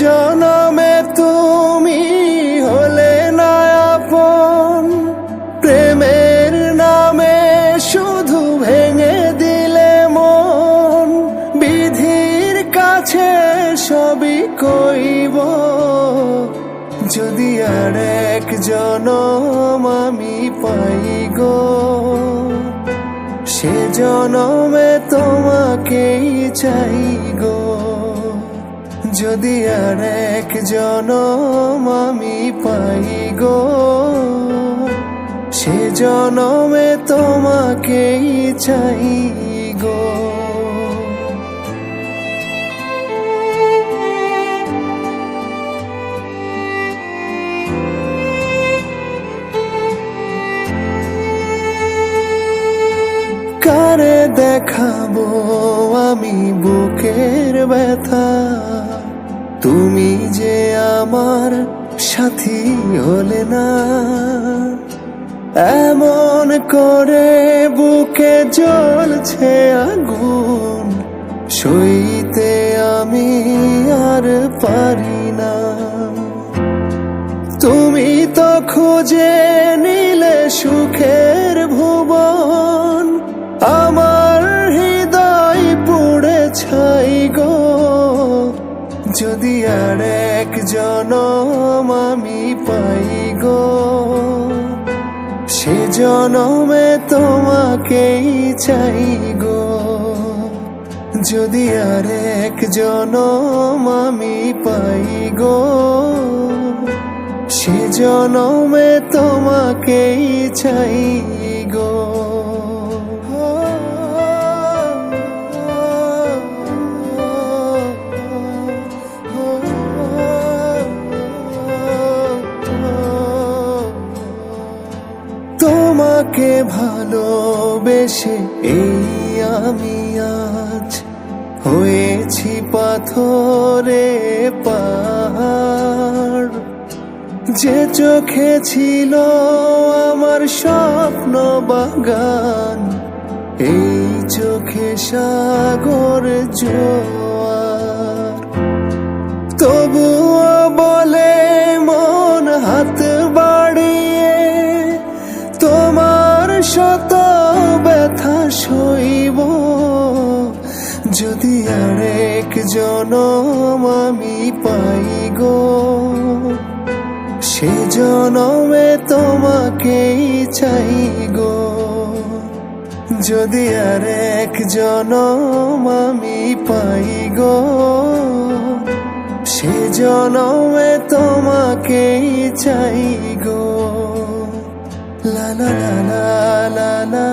জনমে তুমি হলে না আপন, প্রেমের নামে শুধু ভেঙে দিলে মন। বিধির কাছে সবই কইব, যদি আর এক জনম আমি পাই গো, সে জনমে তোমাকেই চাই গো। যদি আর এক জনম আমি পাই গো, সে জনমে তোমাকেই চাই গো। কারে দেখাবো আমি বুকের ব্যথা, তুমি যে আমার সাথী হলে না। এমন করে বুকে জ্বলছে আগুন, সইতে আমি আর পারি না। তুমি তো খুঁজে নিলে সুখের ভুবন, আমার হৃদয় পুড়ে ছাই গো। যদি আর এক জনম আমি পাই গো, সে জনমে তোমাকেই চাই গো। যদি আর এক জনম আমি পাই গো, সে জনমে তোমাকেই চাই গো। তোমাকে ভালোবেসে এই আমি আজ হয়েছি পাথরে পাহাড়। যে চোখে ছিল আমার স্বপ্ন বাগান, এই চোখে সাগর জোয়ার। তবুও বলে মন হাত বাড়িয়ে, তোমার শত ব্যথা সইব। যদি আর এক জনম আমি পাই গো, সে জনমে তোমাকেই চাই গো। যদি আর এক জনম আমি পাই গো, সে জনমে তোমাকেই চাই গো। লা লা লা লা লা